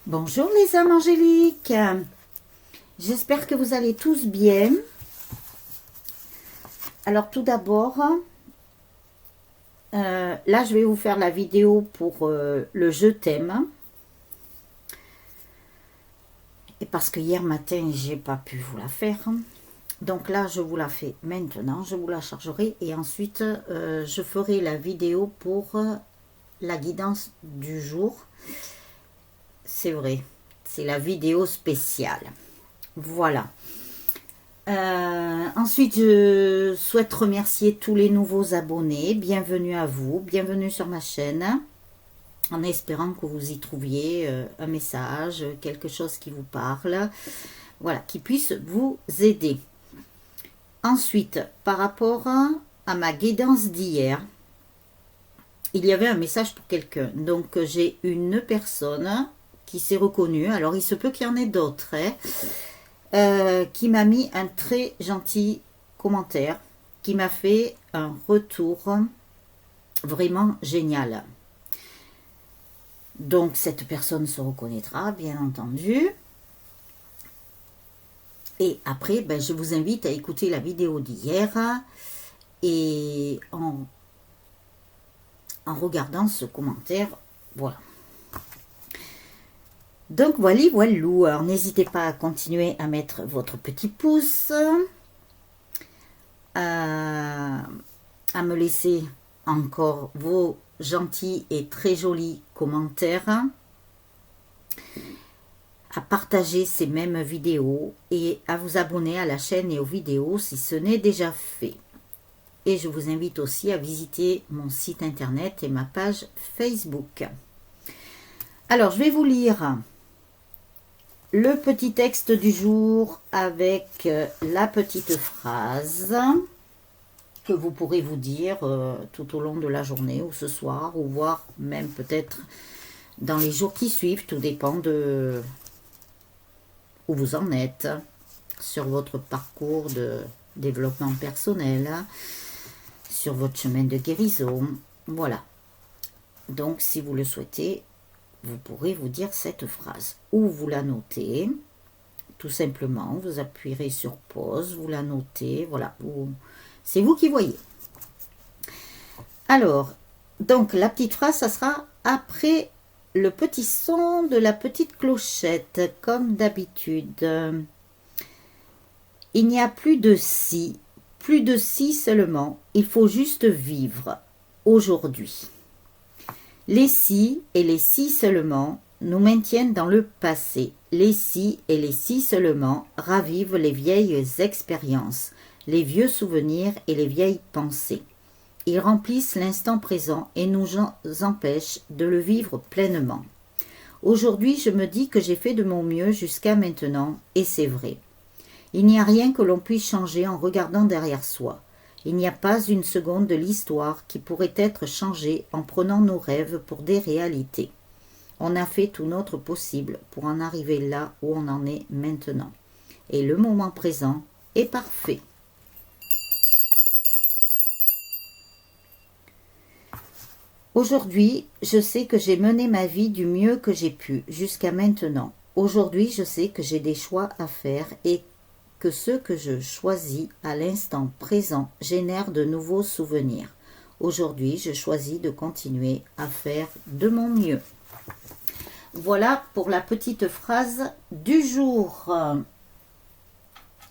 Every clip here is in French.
Bonjour les âmes angéliques, j'espère que vous allez tous bien. Alors tout d'abord, là je vais vous faire la vidéo pour le je t'aime. Et parce que hier matin j'ai pas pu vous la faire. Donc là je vous la fais maintenant, je vous la chargerai et ensuite je ferai la vidéo pour la guidance du jour. C'est vrai, c'est la vidéo spéciale. Voilà. Ensuite, je souhaite remercier tous les nouveaux abonnés. Bienvenue à vous, bienvenue sur ma chaîne. En espérant que vous y trouviez un message, quelque chose qui vous parle. Voilà, qui puisse vous aider. Ensuite, par rapport à ma guidance d'hier, il y avait un message pour quelqu'un. Donc, j'ai une personne qui s'est reconnue. Alors, il se peut qu'il y en ait d'autres, qui m'a mis un très gentil commentaire, qui m'a fait un retour vraiment génial. Donc, cette personne se reconnaîtra, bien entendu. Et après, je vous invite à écouter la vidéo d'hier et en regardant ce commentaire, voilà. Donc voilà, alors n'hésitez pas à continuer à mettre votre petit pouce, à me laisser encore vos gentils et très jolis commentaires, à partager ces mêmes vidéos et à vous abonner à la chaîne et aux vidéos si ce n'est déjà fait. Et je vous invite aussi à visiter mon site internet et ma page Facebook. Alors, je vais vous lire le petit texte du jour avec la petite phrase que vous pourrez vous dire tout au long de la journée ou ce soir ou voire même peut-être dans les jours qui suivent. Tout dépend de où vous en êtes sur votre parcours de développement personnel, sur votre chemin de guérison. Voilà. Donc, si vous le souhaitez, vous pourrez vous dire cette phrase ou vous la notez, tout simplement, vous appuierez sur pause, vous la notez, voilà, c'est vous qui voyez. Alors, donc la petite phrase, ça sera après le petit son de la petite clochette, comme d'habitude. Il n'y a plus de si seulement, il faut juste vivre aujourd'hui. Les si et les si seulement nous maintiennent dans le passé. Les si et les si seulement ravivent les vieilles expériences, les vieux souvenirs et les vieilles pensées. Ils remplissent l'instant présent et nous empêchent de le vivre pleinement. Aujourd'hui, je me dis que j'ai fait de mon mieux jusqu'à maintenant, et c'est vrai. Il n'y a rien que l'on puisse changer en regardant derrière soi. Il n'y a pas une seconde de l'histoire qui pourrait être changée en prenant nos rêves pour des réalités. On a fait tout notre possible pour en arriver là où on en est maintenant. Et le moment présent est parfait. Aujourd'hui, je sais que j'ai mené ma vie du mieux que j'ai pu jusqu'à maintenant. Aujourd'hui, je sais que j'ai des choix à faire et que ce que je choisis à l'instant présent génère de nouveaux souvenirs. Aujourd'hui, je choisis de continuer à faire de mon mieux. Voilà pour la petite phrase du jour.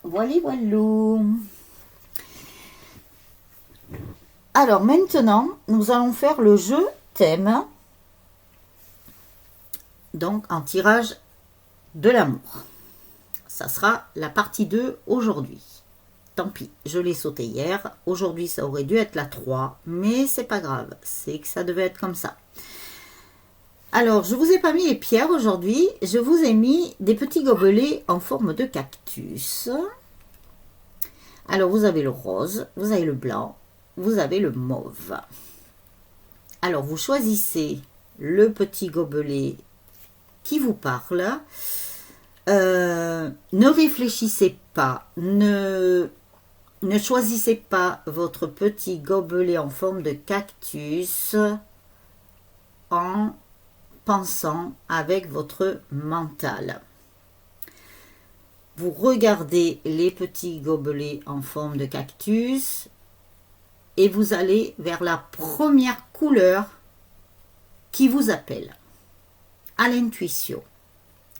Voilà. Alors maintenant, nous allons faire le je t'aime. Donc en tirage de l'amour. Ça sera la partie 2 aujourd'hui. Tant pis, je l'ai sauté hier. Aujourd'hui, ça aurait dû être la 3, mais c'est pas grave. C'est que ça devait être comme ça. Alors, je vous ai pas mis les pierres aujourd'hui. Je vous ai mis des petits gobelets en forme de cactus. Alors, vous avez le rose, vous avez le blanc, vous avez le mauve. Alors, vous choisissez le petit gobelet qui vous parle. Ne réfléchissez pas, ne choisissez pas votre petit gobelet en forme de cactus en pensant avec votre mental. Vous regardez les petits gobelets en forme de cactus et vous allez vers la première couleur qui vous appelle, à l'intuition.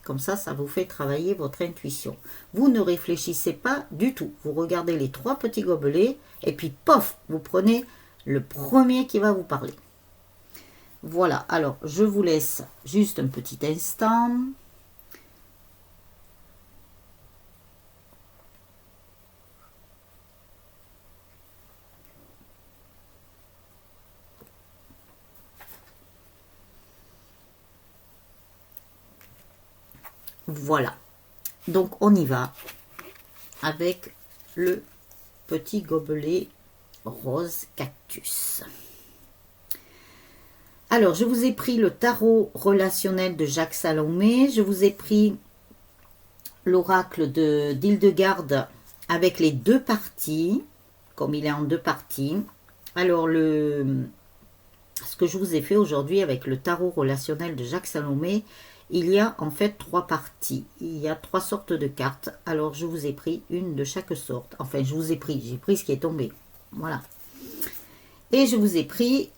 Comme ça vous fait travailler votre intuition. Vous ne réfléchissez pas du tout. Vous regardez les 3 petits gobelets et puis, pof, vous prenez le premier qui va vous parler. Voilà, alors je vous laisse juste un petit instant. Voilà, donc on y va avec le petit gobelet rose cactus. Alors, je vous ai pris le tarot relationnel de Jacques Salomé, je vous ai pris l'oracle d'Hildegarde avec les 2 parties, comme il est en 2 parties. Alors, ce que je vous ai fait aujourd'hui avec le tarot relationnel de Jacques Salomé, il y a en fait 3 parties. Il y a 3 sortes de cartes. Alors, je vous ai pris une de chaque sorte. Enfin, j'ai pris ce qui est tombé. Voilà. Et je vous ai pris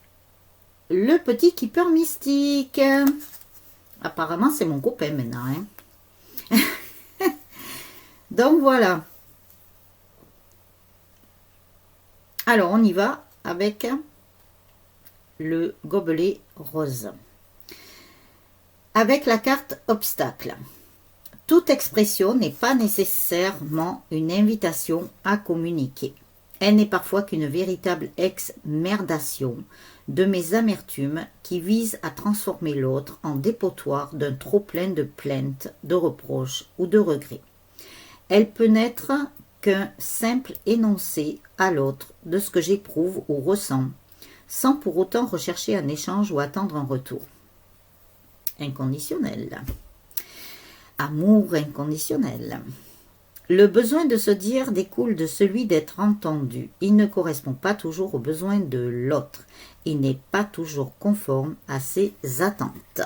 le petit keeper mystique. Apparemment, c'est mon copain maintenant. Hein. Donc, voilà. Alors, on y va avec le gobelet rose. Avec la carte obstacle. Toute expression n'est pas nécessairement une invitation à communiquer. Elle n'est parfois qu'une véritable exmerdation de mes amertumes qui vise à transformer l'autre en dépotoir d'un trop-plein de plaintes, de reproches ou de regrets. Elle peut n'être qu'un simple énoncé à l'autre de ce que j'éprouve ou ressens, sans pour autant rechercher un échange ou attendre un retour. Inconditionnel. Amour inconditionnel. Le besoin de se dire découle de celui d'être entendu. Il ne correspond pas toujours aux besoins de l'autre. Il n'est pas toujours conforme à ses attentes.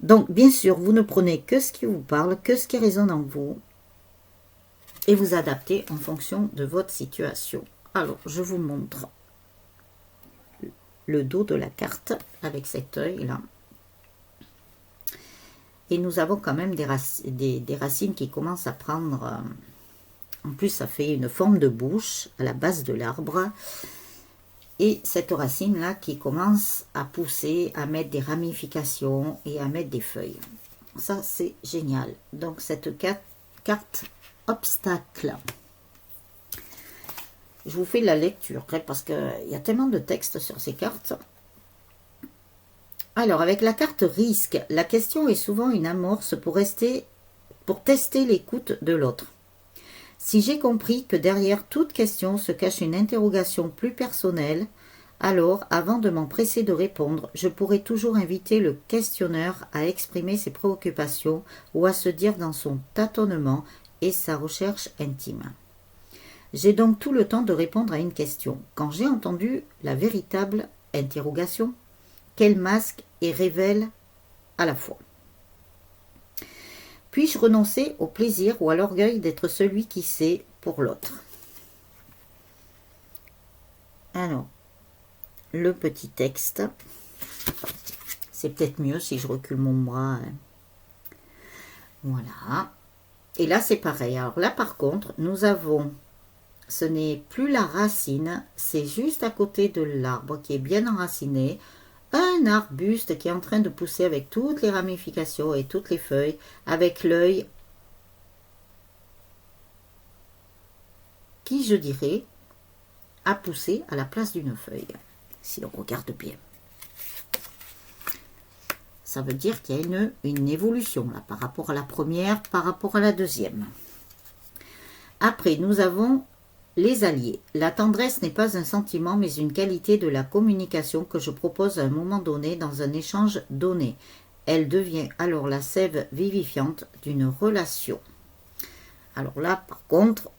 Donc, bien sûr, vous ne prenez que ce qui vous parle, que ce qui résonne en vous, et vous adaptez en fonction de votre situation. Alors, je vous montre le dos de la carte avec cet œil-là. Et nous avons quand même des racines qui commencent à prendre... en plus, ça fait une forme de bouche à la base de l'arbre. Et cette racine-là qui commence à pousser, à mettre des ramifications et à mettre des feuilles. Ça, c'est génial. Donc, cette carte obstacle. Je vous fais la lecture, parce qu'il y a tellement de textes sur ces cartes. Alors, avec la carte risque, la question est souvent une amorce pour tester l'écoute de l'autre. Si j'ai compris que derrière toute question se cache une interrogation plus personnelle, alors, avant de m'empresser de répondre, je pourrais toujours inviter le questionneur à exprimer ses préoccupations ou à se dire dans son tâtonnement et sa recherche intime. J'ai donc tout le temps de répondre à une question. Quand j'ai entendu la véritable interrogation, qu'elle masque et révèle à la fois. Puis-je renoncer au plaisir ou à l'orgueil d'être celui qui sait pour l'autre? Alors, le petit texte, c'est peut-être mieux si je recule mon bras. Voilà. Et là, c'est pareil. Alors là, par contre, nous avons, ce n'est plus la racine, c'est juste à côté de l'arbre qui est bien enraciné, un arbuste qui est en train de pousser avec toutes les ramifications et toutes les feuilles, avec l'œil qui, je dirais, a poussé à la place d'une feuille, si on regarde bien. Ça veut dire qu'il y a une évolution là, par rapport à la première, par rapport à la deuxième. Après, nous avons les alliés. La tendresse n'est pas un sentiment, mais une qualité de la communication que je propose à un moment donné dans un échange donné. Elle devient alors la sève vivifiante d'une relation. Alors là, par contre,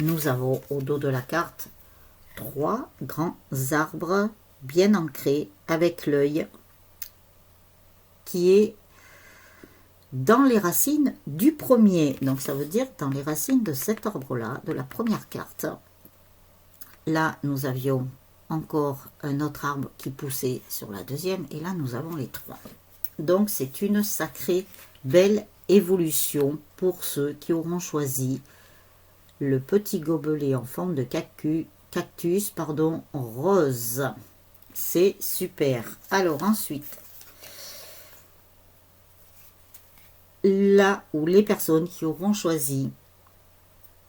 nous avons au dos de la carte 3 grands arbres bien ancrés avec l'œil qui est dans les racines du premier. Donc ça veut dire dans les racines de cet arbre-là, de la première carte. Là, nous avions encore un autre arbre qui poussait sur la deuxième. Et là, nous avons les 3. Donc c'est une sacrée belle évolution pour ceux qui auront choisi le petit gobelet en forme de cactus rose. C'est super. Alors ensuite, là où les personnes qui auront choisi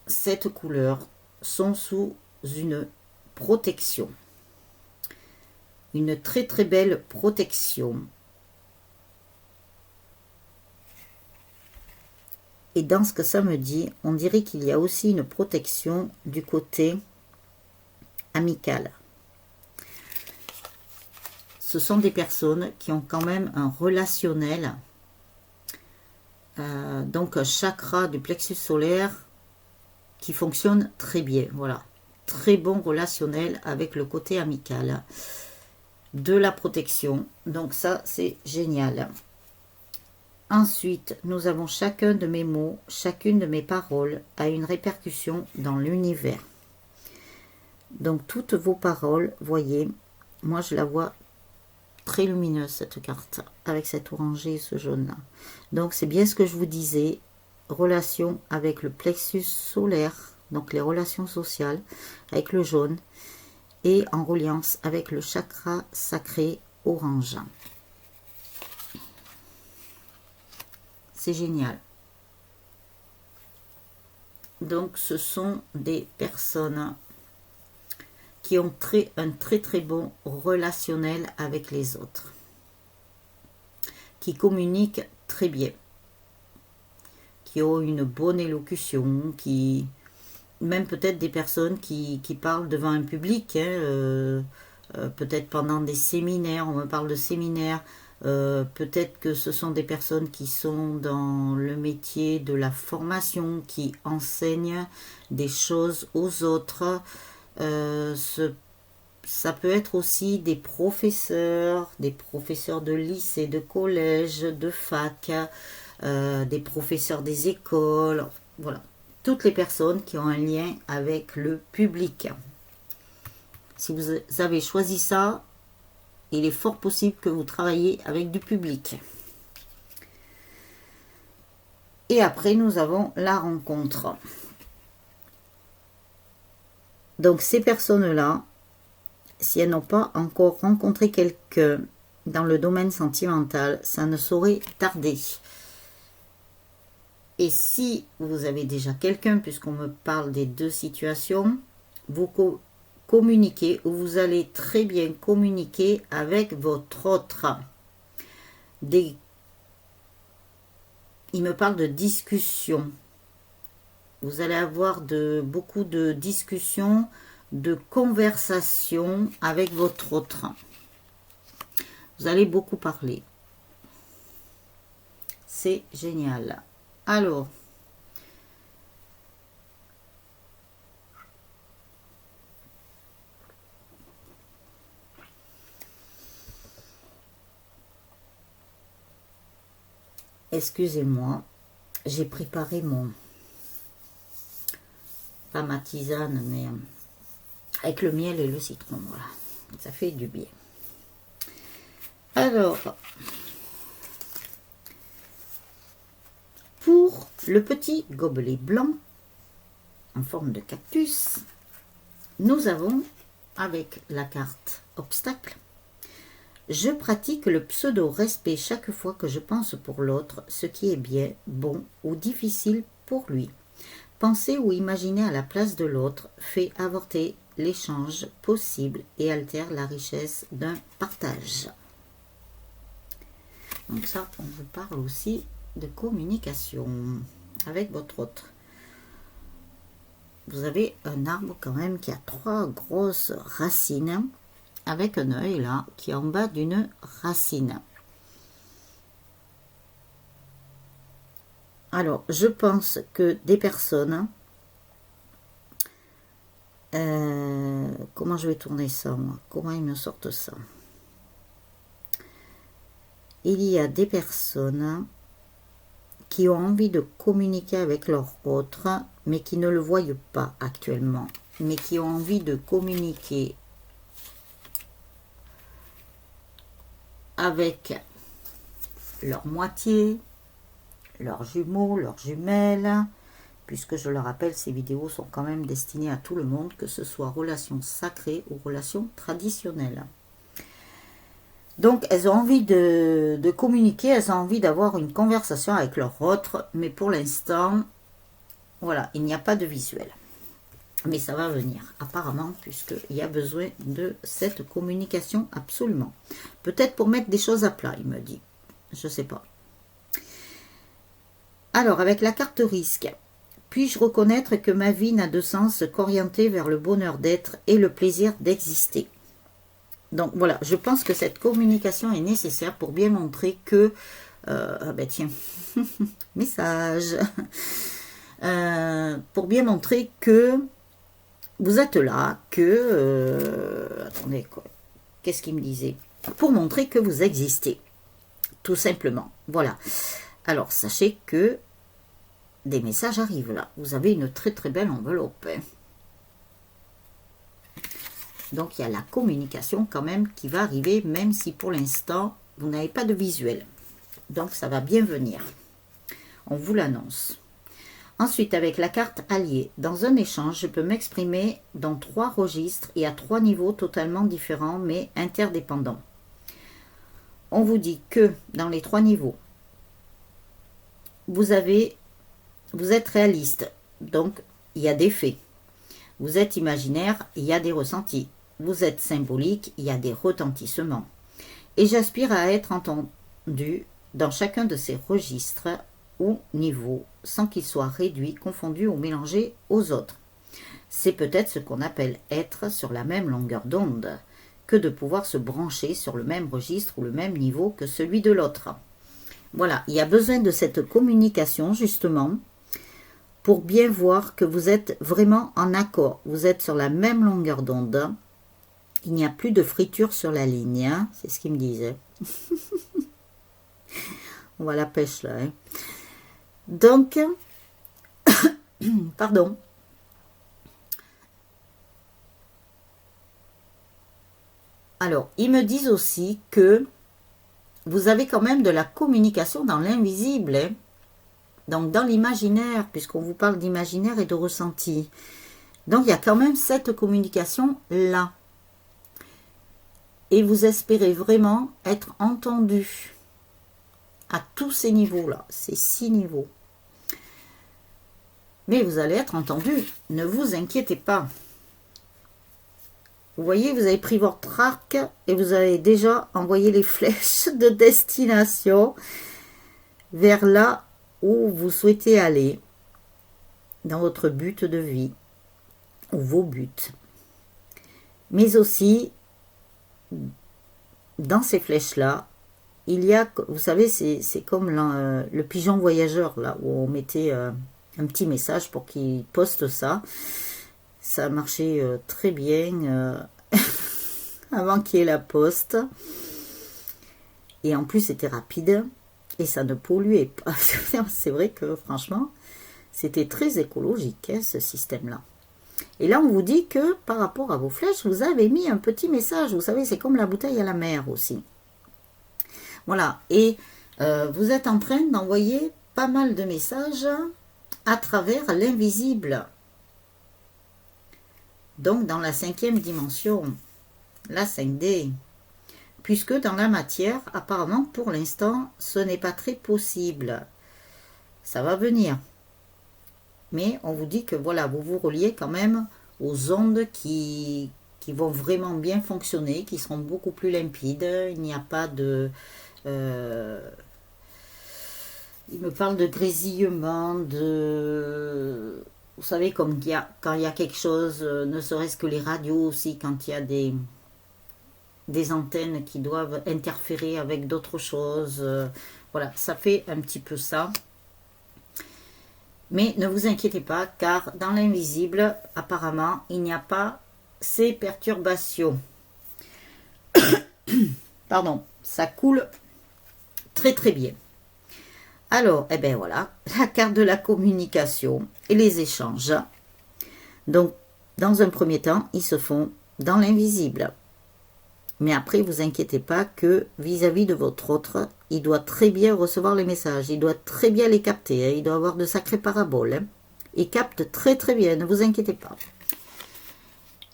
cette couleur sont sous une protection. Une très très belle protection. Et dans ce que ça me dit, on dirait qu'il y a aussi une protection du côté amical. Ce sont des personnes qui ont quand même un relationnel, donc un chakra du plexus solaire qui fonctionne très bien. Voilà, très bon relationnel avec le côté amical, de la protection. Donc ça, c'est génial. Ensuite, nous avons chacun de mes mots, chacune de mes paroles a une répercussion dans l'univers. Donc toutes vos paroles, voyez, moi je la vois très lumineuse cette carte, avec cet orangé et ce jaune-là. Donc c'est bien ce que je vous disais, relation avec le plexus solaire, donc les relations sociales, avec le jaune, et en reliance avec le chakra sacré orange. C'est génial. Donc ce sont des personnes qui ont un très très bon relationnel avec les autres, qui communiquent très bien, qui ont une bonne élocution, qui même peut-être des personnes qui parlent devant un public, hein, peut-être pendant des séminaires, on me parle de séminaires, peut-être que ce sont des personnes qui sont dans le métier de la formation, qui enseignent des choses aux autres. Ça peut être aussi des professeurs de lycée, de collège, de fac, des professeurs des écoles, voilà. Toutes les personnes qui ont un lien avec le public. Si vous avez choisi ça, il est fort possible que vous travaillez avec du public. Et après, nous avons la rencontre. Donc, ces personnes-là, si elles n'ont pas encore rencontré quelqu'un dans le domaine sentimental, ça ne saurait tarder. Et si vous avez déjà quelqu'un, puisqu'on me parle des deux situations, vous communiquez, ou vous allez très bien communiquer avec votre autre. Il me parle de discussion. Vous allez avoir beaucoup de discussions, de conversations avec votre autre. Vous allez beaucoup parler. C'est génial. Alors, excusez-moi, j'ai préparé pas ma tisane, mais avec le miel et le citron, voilà. Ça fait du bien. Alors, pour le petit gobelet blanc en forme de cactus, nous avons, avec la carte obstacle, je pratique le pseudo-respect chaque fois que je pense pour l'autre ce qui est bien, bon ou difficile pour lui. Penser ou imaginer à la place de l'autre fait avorter l'échange possible et altère la richesse d'un partage. Donc ça, on vous parle aussi de communication avec votre autre. Vous avez un arbre quand même qui a 3 grosses racines avec un œil là qui est en bas d'une racine. Alors, je pense que des personnes Comment je vais tourner ça, moi? Comment ils me sortent ça? Il y a des personnes qui ont envie de communiquer avec leur autre, mais qui ne le voient pas actuellement, mais qui ont envie de communiquer avec leur moitié, leurs jumeaux, leurs jumelles, puisque je le rappelle, ces vidéos sont quand même destinées à tout le monde, que ce soit relations sacrées ou relations traditionnelles. Donc, elles ont envie de communiquer, elles ont envie d'avoir une conversation avec leur autre, mais pour l'instant, voilà, il n'y a pas de visuel. Mais ça va venir, apparemment, puisqu'il y a besoin de cette communication absolument. Peut-être pour mettre des choses à plat, il me dit. Je ne sais pas. Alors, avec la carte risque, puis-je reconnaître que ma vie n'a de sens qu'orientée vers le bonheur d'être et le plaisir d'exister? Donc voilà, je pense que cette communication est nécessaire pour bien montrer que... ah ben tiens, message. Pour bien montrer que vous êtes là, que... attendez, quoi. Qu'est-ce qu'il me disait? Pour montrer que vous existez, tout simplement. Voilà. Alors, sachez que des messages arrivent là. Vous avez une très très belle enveloppe. Hein. Donc, il y a la communication quand même qui va arriver, même si pour l'instant, vous n'avez pas de visuel. Donc, ça va bien venir. On vous l'annonce. Ensuite, avec la carte alliée, dans un échange, je peux m'exprimer dans 3 registres et à 3 niveaux totalement différents, mais interdépendants. On vous dit que dans les 3 niveaux, vous êtes réaliste, donc il y a des faits. Vous êtes imaginaire, il y a des ressentis. Vous êtes symbolique, il y a des retentissements. Et j'aspire à être entendu dans chacun de ces registres ou niveaux, sans qu'ils soient réduits, confondus ou mélangés aux autres. C'est peut-être ce qu'on appelle être sur la même longueur d'onde, que de pouvoir se brancher sur le même registre ou le même niveau que celui de l'autre. Voilà, il y a besoin de cette communication, justement, pour bien voir que vous êtes vraiment en accord. Vous êtes sur la même longueur d'onde. Il n'y a plus de friture sur la ligne. Hein, c'est ce qu'il me disait. On va à la pêche là. Hein. Donc, pardon. Alors, ils me disent aussi que vous avez quand même de la communication dans l'invisible. Hein. Donc, dans l'imaginaire, puisqu'on vous parle d'imaginaire et de ressenti. Donc, il y a quand même cette communication-là. Et vous espérez vraiment être entendu à tous ces niveaux-là, ces 6 niveaux. Mais vous allez être entendu, ne vous inquiétez pas. Vous voyez, vous avez pris votre arc et vous avez déjà envoyé les flèches de destination vers là où vous souhaitez aller, dans votre but de vie, ou vos buts. Mais aussi, dans ces flèches-là, il y a, vous savez, c'est comme le pigeon voyageur, là, où on mettait un petit message pour qu'il poste ça. Ça a marché très bien avant qu'il y ait la poste. Et en plus, c'était rapide et ça ne polluait pas. C'est vrai que, franchement, c'était très écologique, hein, ce système-là. Et là, on vous dit que par rapport à vos flèches, vous avez mis un petit message. Vous savez, c'est comme la bouteille à la mer aussi. Voilà. Et vous êtes en train d'envoyer pas mal de messages à travers l'invisible. Donc, dans la 5e dimension, la 5D. Puisque dans la matière, apparemment, pour l'instant, ce n'est pas très possible. Ça va venir. Mais on vous dit que voilà, vous vous reliez quand même aux ondes qui vont vraiment bien fonctionner, qui seront beaucoup plus limpides. Il n'y a pas de... il me parle de grésillement, de... Vous savez, comme quand il y a quelque chose, ne serait-ce que les radios aussi, quand il y a des antennes qui doivent interférer avec d'autres choses. Voilà, ça fait un petit peu ça. Mais ne vous inquiétez pas, car dans l'invisible, apparemment, il n'y a pas ces perturbations. Pardon, ça coule très très bien. Alors, eh bien voilà, la carte de la communication et les échanges. Donc, dans un premier temps, ils se font dans l'invisible. Mais après, vous inquiétez pas que vis-à-vis de votre autre, il doit très bien recevoir les messages, il doit très bien les capter, hein, il doit avoir de sacrées paraboles. Hein. Il capte très très bien, ne vous inquiétez pas.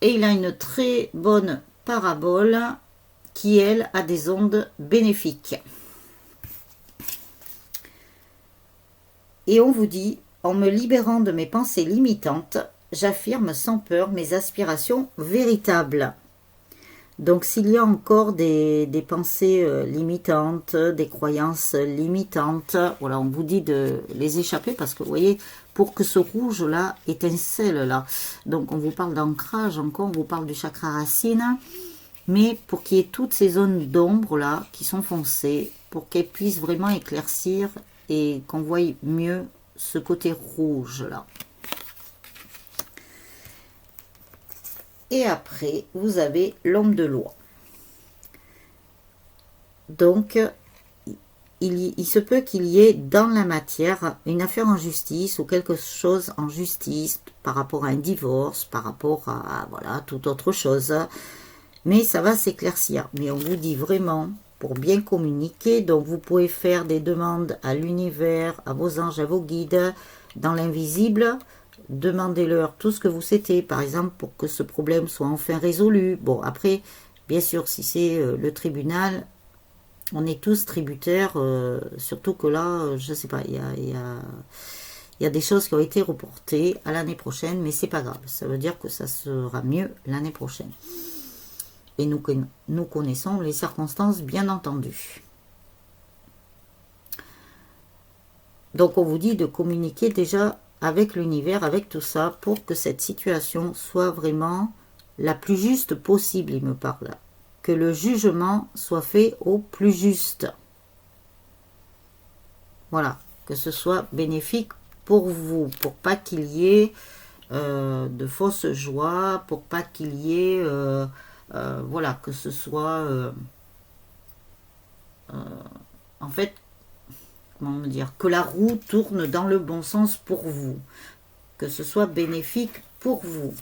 Et il a une très bonne parabole qui, elle, a des ondes bénéfiques. Et on vous dit, en me libérant de mes pensées limitantes, j'affirme sans peur mes aspirations véritables. Donc s'il y a encore des pensées limitantes, des croyances limitantes, voilà, on vous dit de les échapper parce que vous voyez, pour que ce rouge-là étincelle là, donc on vous parle d'ancrage encore, on vous parle du chakra racine, mais pour qu'il y ait toutes ces zones d'ombre là qui sont foncées, pour qu'elles puissent vraiment éclaircir et qu'on voie mieux ce côté rouge là. Et après, vous avez l'homme de loi. Donc, il se peut qu'il y ait dans la matière une affaire en justice ou quelque chose en justice par rapport à un divorce, par rapport à voilà, toute autre chose. Mais ça va s'éclaircir. Mais on vous dit vraiment, pour bien communiquer, donc vous pouvez faire des demandes à l'univers, à vos anges, à vos guides, dans l'invisible. Demandez-leur tout ce que vous souhaitez, par exemple, pour que ce problème soit enfin résolu. Bon, après, bien sûr, si c'est le tribunal, on est tous tributaires, surtout que là, je ne sais pas, il y a des choses qui ont été reportées à l'année prochaine, mais c'est pas grave. Ça veut dire que ça sera mieux l'année prochaine. Et nous connaissons les circonstances, bien entendu. Donc, on vous dit de communiquer déjà avec l'univers, avec tout ça, pour que cette situation soit vraiment la plus juste possible, il me parle. Que le jugement soit fait au plus juste. Voilà, que ce soit bénéfique pour vous, pour pas qu'il y ait de fausses joies, pour pas qu'il y ait, voilà, que ce soit, en fait, comment dire, que la roue tourne dans le bon sens pour vous, que ce soit bénéfique pour vous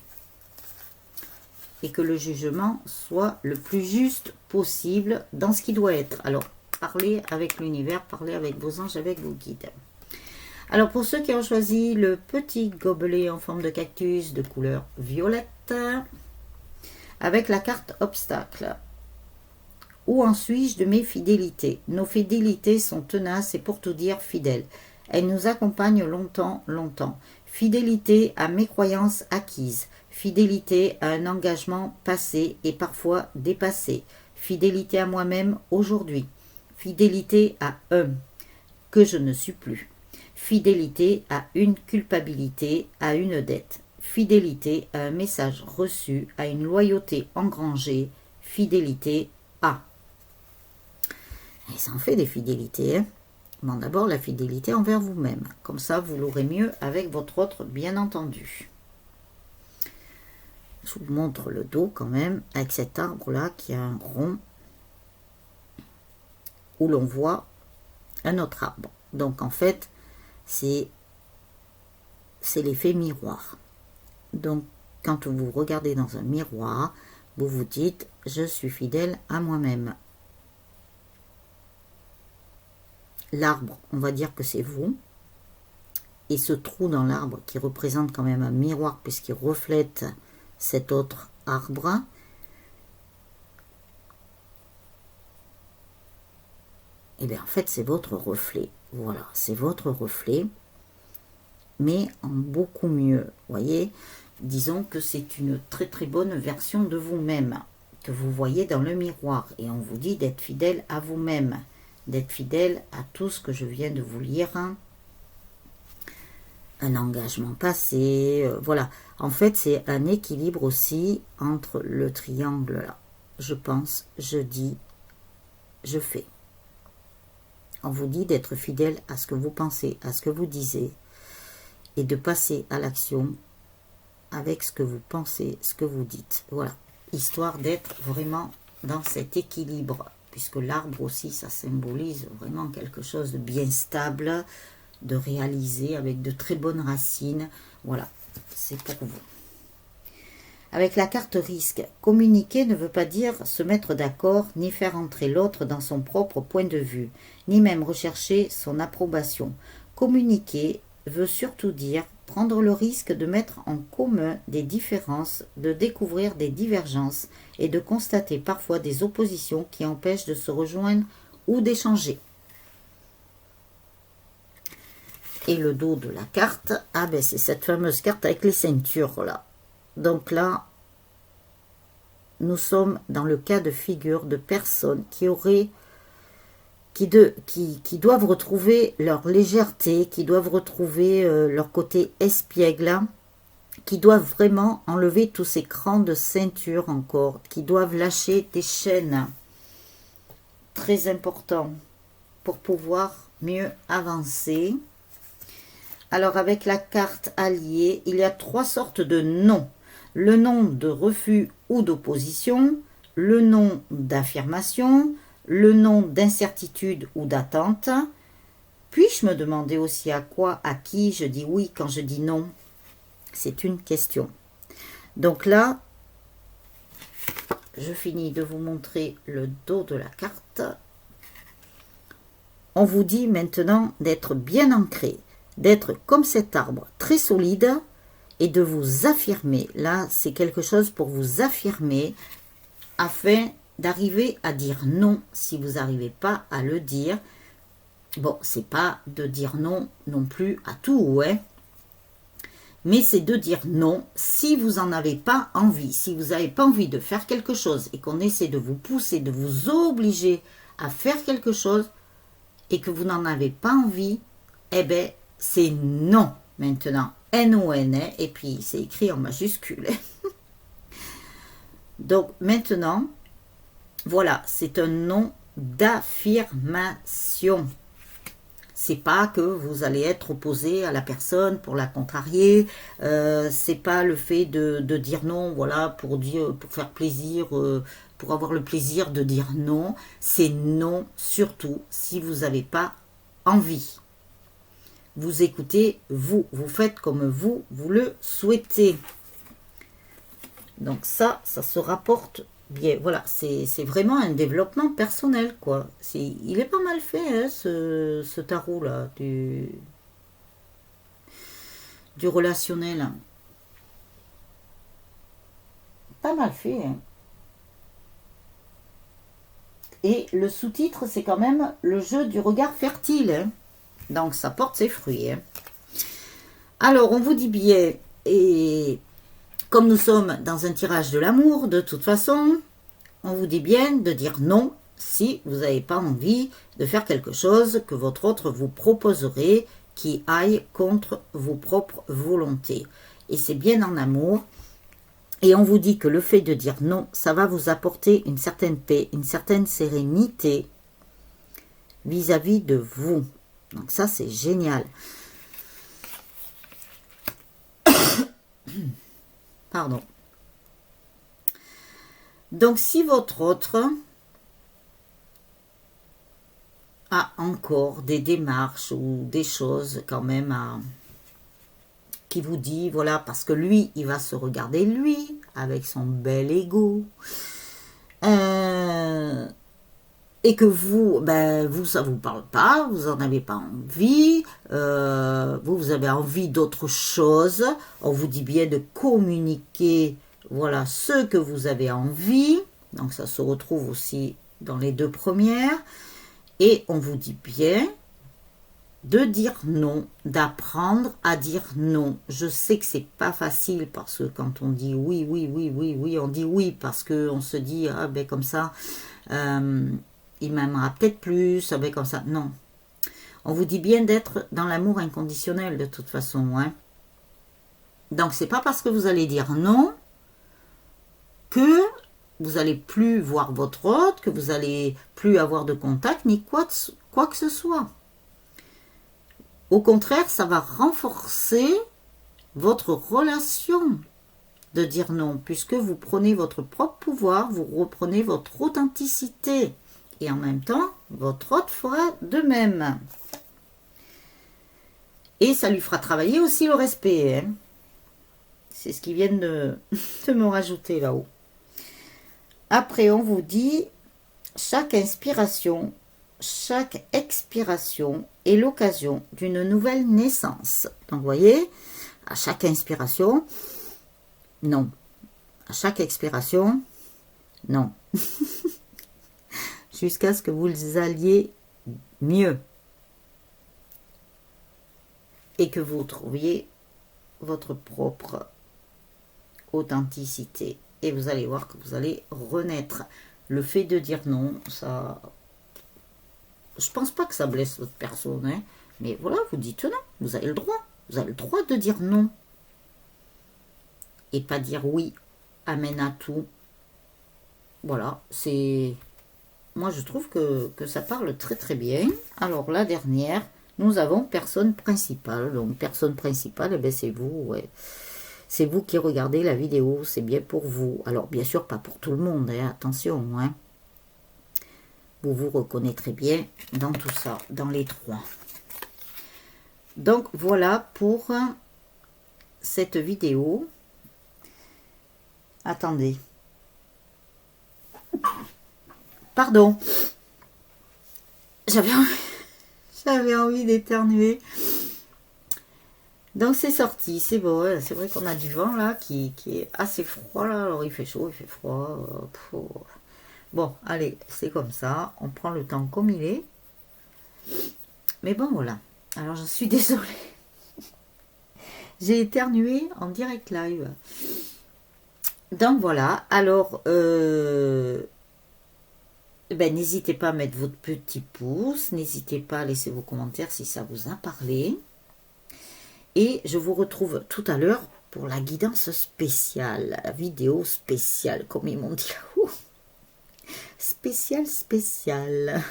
et que le jugement soit le plus juste possible dans ce qui doit être. Alors, parlez avec l'univers, parlez avec vos anges, avec vos guides. Alors, pour ceux qui ont choisi le petit gobelet en forme de cactus de couleur violette, avec la carte obstacle, où en suis-je de mes fidélités? Nos fidélités sont tenaces et pour tout dire fidèles. Elles nous accompagnent longtemps, longtemps. Fidélité à mes croyances acquises. Fidélité à un engagement passé et parfois dépassé. Fidélité à moi-même aujourd'hui. Fidélité à un que je ne suis plus. Fidélité à une culpabilité, à une dette. Fidélité à un message reçu, à une loyauté engrangée. Fidélité à... Et ça en fait des fidélités. Hein. Bon, d'abord, la fidélité envers vous-même. Comme ça, vous l'aurez mieux avec votre autre, bien entendu. Je vous montre le dos quand même, avec cet arbre-là qui a un rond où l'on voit un autre arbre. Donc, en fait, c'est l'effet miroir. Donc, quand vous regardez dans un miroir, vous vous dites « Je suis fidèle à moi-même ». L'arbre, on va dire que c'est vous. Et ce trou dans l'arbre qui représente quand même un miroir puisqu'il reflète cet autre arbre. Et bien en fait c'est votre reflet. Voilà, c'est votre reflet. Mais en beaucoup mieux. Vous voyez, disons que c'est une très très bonne version de vous-même que vous voyez dans le miroir. Et on vous dit d'être fidèle à vous-même. D'être fidèle à tout ce que je viens de vous lire, un engagement passé, voilà. En fait, c'est un équilibre aussi entre le triangle là. Je pense, je dis, je fais. On vous dit d'être fidèle à ce que vous pensez, à ce que vous disiez. et de passer à l'action avec ce que vous pensez, ce que vous dites. Voilà, histoire d'être vraiment dans cet équilibre, puisque l'arbre aussi, ça symbolise vraiment quelque chose de bien stable, de réalisé avec de très bonnes racines. Voilà, c'est pour vous. Avec la carte risque, communiquer ne veut pas dire se mettre d'accord, ni faire entrer l'autre dans son propre point de vue, ni même rechercher son approbation. Communiquer veut surtout dire prendre le risque de mettre en commun des différences, de découvrir des divergences et de constater parfois des oppositions qui empêchent de se rejoindre ou d'échanger. Et le dos de la carte, ah ben c'est cette fameuse carte avec les ceintures là. Donc là, nous sommes dans le cas de figure de personnes qui auraient, qui doivent retrouver leur légèreté, qui doivent retrouver leur côté espiègle, qui doivent vraiment enlever tous ces crans de ceinture encore, qui doivent lâcher des chaînes très importants pour pouvoir mieux avancer. Alors avec la carte alliée, il y a 3 sortes de non. Le non de refus ou d'opposition, le non d'affirmation, le non d'incertitude ou d'attente. Puis-je me demander aussi à quoi, à qui je dis oui quand je dis non? C'est une question. Donc là, je finis de vous montrer le dos de la carte. On vous dit maintenant d'être bien ancré, d'être comme cet arbre très solide et de vous affirmer. Là, c'est quelque chose pour vous affirmer afin d'arriver à dire non si vous n'arrivez pas à le dire. Bon, c'est pas de dire non non plus à tout, ouais. Mais c'est de dire non si vous n'en avez pas envie. Si vous n'avez pas envie de faire quelque chose et qu'on essaie de vous pousser, de vous obliger à faire quelque chose et que vous n'en avez pas envie, eh bien, c'est non maintenant. N-O-N, et puis c'est écrit en majuscule. Donc maintenant, voilà, c'est un non d'affirmation. C'est pas que vous allez être opposé à la personne pour la contrarier. C'est pas le fait de dire non, voilà, pour faire plaisir, pour avoir le plaisir de dire non. C'est non surtout si vous n'avez pas envie. Vous écoutez, vous faites comme vous le souhaitez. Donc ça se rapporte bien. Voilà, c'est vraiment un développement personnel, quoi. Il est pas mal fait, hein, ce tarot-là, du relationnel. Pas mal fait, hein. Et le sous-titre, c'est quand même le jeu du regard fertile, hein. Donc, ça porte ses fruits, hein. Alors, on vous dit bien, et comme nous sommes dans un tirage de l'amour, de toute façon, on vous dit bien de dire non si vous n'avez pas envie de faire quelque chose que votre autre vous proposerait qui aille contre vos propres volontés. Et c'est bien en amour. Et on vous dit que le fait de dire non, ça va vous apporter une certaine paix, une certaine sérénité vis-à-vis de vous. Donc ça, c'est génial. Pardon. Donc, si votre autre a encore des démarches ou des choses quand même qui vous dit, voilà, parce que lui, il va se regarder lui, avec son bel ego, et que vous, vous, ça vous parle pas, vous en avez pas envie, vous avez envie d'autre chose, on vous dit bien de communiquer, voilà, ce que vous avez envie, donc ça se retrouve aussi dans les 2 premières, et on vous dit bien de dire non, d'apprendre à dire non. Je sais que c'est pas facile parce que quand on dit oui, on dit oui parce qu'on se dit, ah ben comme ça, il m'aimera peut-être plus, ah ben comme ça. Non. On vous dit bien d'être dans l'amour inconditionnel de toute façon, hein. Donc c'est pas parce que vous allez dire non que vous allez plus voir votre autre, que vous allez plus avoir de contact, ni quoi que ce soit. Au contraire, ça va renforcer votre relation de dire non, puisque vous prenez votre propre pouvoir, vous reprenez votre authenticité. Et en même temps, votre autre fera de même. Et ça lui fera travailler aussi le respect. Hein. C'est ce qu'ils viennent de me rajouter là-haut. Après, on vous dit, chaque inspiration, chaque expiration est l'occasion d'une nouvelle naissance. Donc, vous voyez, à chaque inspiration, non. À chaque expiration, non. Jusqu'à ce que vous alliez mieux. Et que vous trouviez votre propre authenticité. Et vous allez voir que vous allez renaître. Le fait de dire non, ça... Je pense pas que ça blesse votre personne. Hein, mais voilà, vous dites non. Vous avez le droit. Vous avez le droit de dire non. Et pas dire oui, amène à tout. Voilà, c'est... Moi, je trouve que ça parle très très bien. Alors, la dernière, nous avons personne principale. Donc, personne principale, eh ben, c'est vous. Ouais. C'est vous qui regardez la vidéo. C'est bien pour vous. Alors, bien sûr, pas pour tout le monde. Hein, attention. Hein. Vous vous reconnaîtrez bien dans tout ça, dans les trois. Donc, voilà pour cette vidéo. Attendez. Pardon. J'avais envie d'éternuer. Donc c'est sorti, c'est beau. Ouais. C'est vrai qu'on a du vent là qui est assez froid là. Alors il fait chaud, il fait froid. Bon, allez, c'est comme ça. On prend le temps comme il est. Mais bon, voilà. Alors je suis désolée. J'ai éternué en direct live. Donc voilà. Alors... Ben, n'hésitez pas à mettre votre petit pouce, n'hésitez pas à laisser vos commentaires si ça vous a parlé. Et je vous retrouve tout à l'heure pour la guidance spéciale, la vidéo spéciale, comme ils m'ont dit. Spécial.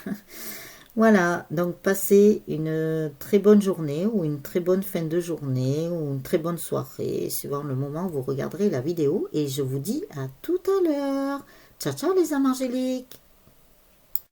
Voilà, donc passez une très bonne journée ou une très bonne fin de journée ou une très bonne soirée, suivant le moment où vous regarderez la vidéo. Et je vous dis à tout à l'heure. Ciao, ciao les âmes angéliques.